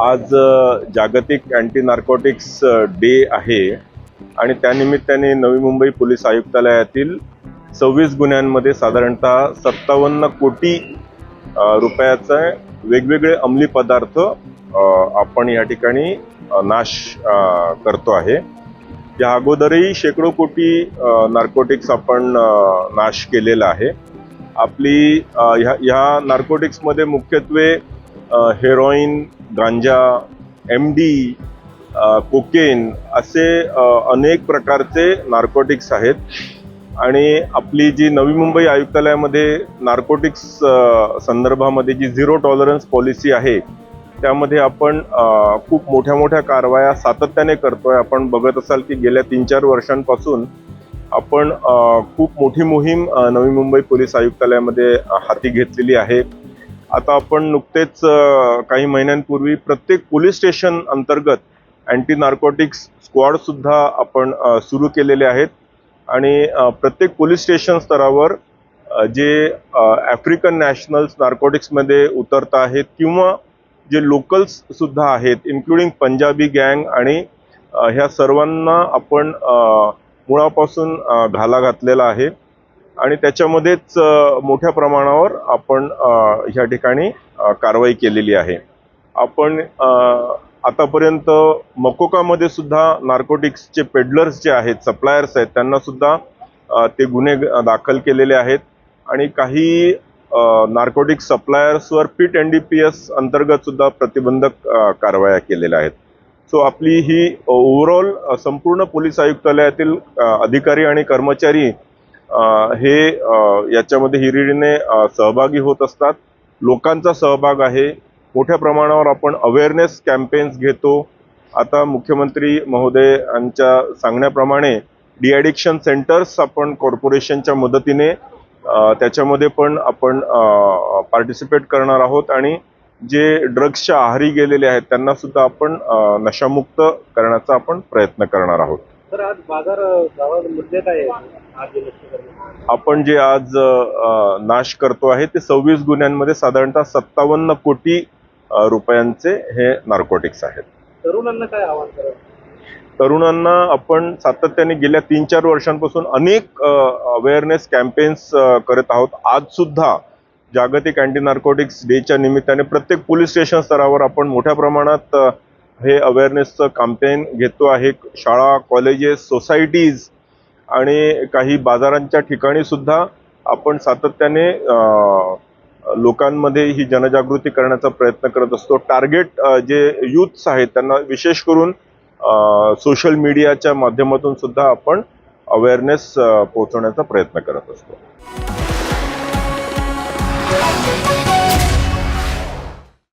आज जागतिक anti narcotics day आहे आणि त्यानिमित्ताने नवी मुंबई पोलीस आयुक्तालयातील 26 गुन्ह्यांमध्ये साधारणतः 57 कोटी रुपयाचे वेगवेगळे अंमली पदार्थ आपण या ठिकाणी नाश करतो आहे। या अगोदरही शेकडो कोटी नार्कोटिक्स आपण नाश केलेला आहे। आपली ह्या नार्कोटिक्समध्ये मुख्यत्वे हेरोइन, गांजा, MD, कोकेन असे अनेक प्रकारचे नार्कोटिक्स आहेत आणि आपली जी नवी मुंबई आयुक्तालयामध्ये नार्कोटिक्स संदर्भामध्ये जी झिरो टॉलरन्स पॉलिसी आहे त्यामध्ये आपण खूप मोठ्या कारवाया सातत्याने करतोय। आपण बघत असाल की गेल्या 3-4 वर्षांपासून आपण खूप मोठी मोहीम नवी मुंबई पोलीस आयुक्तालयामध्ये हाती घेतलेली आहे। आता आपण नुकतेच काही महिन्यांपूर्वी प्रत्येक पोलीस स्टेशन अंतर्गत अँटी नार्कोटिक्स स्क्वॉड सुद्धा आपण सुरू केलेले आहेत आणि प्रत्येक पोलीस स्टेशन स्तरावर जे आफ्रिकन नॅशनल्स नार्कोटिक्समध्ये उतरत आहेत किंवा जे लोकल्स सुद्धा आहेत इन्क्लुडिंग पंजाबी गँग आणि ह्या सर्वांना आपण मुळापासून घाला घातलेला आहे आणि त्याच्यामध्येच मोठ्या प्रमाणावर आपण ह्या ठिकाणी कारवाई केलेली आहे। आपण आतापर्यंत मकोकामध्ये सुद्धा नार्कोटिक्सचे पेडलर्स जे आहेत, सप्लायर्स आहेत, त्यांना सुद्धा ते गुन्हे दाखल केलेले आहेत आणि काही नार्कोटिक्स सप्लायर्सवर PIT NDPS अंतर्गत सुद्धा प्रतिबंधक कारवाया केलेल्या आहेत। सो आपली ही ओव्हरऑल संपूर्ण पोलीस आयुक्तालयातील अधिकारी आणि कर्मचारी हे याच्यामध्ये हिरिरीने सहभागी होत असतात। लोकांचा सहभाग आहे, मोठ्या प्रमाणावर आपण अवेअरनेस कॅम्पेन्स घेतो। आता मुख्यमंत्री महोदय यांच्या सांगण्याप्रमाणे डिॲडिक्शन सेंटर्स आपण कॉर्पोरेशनच्या मदतीने त्याच्यामध्ये पण आपण पार्टिसिपेट करणार आहोत आणि जे ड्रग्सच्या आहारी गेलेले आहेत त्यांना सुद्धा आपण नशामुक्त करण्याचा आपण प्रयत्न करणार आहोत। तर आज बाजार गावात मुद्दे काय आपण जे आज नाश करतो आहे ते 26 गुन्ह्यांमध्ये साधारणतः 57 कोटी रुपयांचे हे नार्कोटिक्स आहेत। तरुणांना काय आवाहन कराल? तरुणांना आपण सातत्याने गेल्या 3-4 वर्षांपासून अनेक अवेअरनेस कॅम्पेन्स करत आहोत। आज सुद्धा जागतिक अँटी नार्कोटिक्स डेच्या निमित्ताने प्रत्येक पोलीस स्टेशन स्तरावर आपण मोठ्या प्रमाणात हे अवेअरनेसचं कॅम्पेन घेतो आहे। शाळा, कॉलेजेस, सोसायटीज आणि काही बाजारांच्या ठिकाणी सुद्धा आपण सातत्याने लोकांमध्ये ही जनजागृती करण्याचा प्रयत्न करत असतो। टार्गेट जे यूथ्स आहेत त्यांना विशेष करून सोशल मीडियाच्या माध्यमातून सुद्धा आपण अवेअरनेस पोहोचवण्याचा प्रयत्न करत असतो।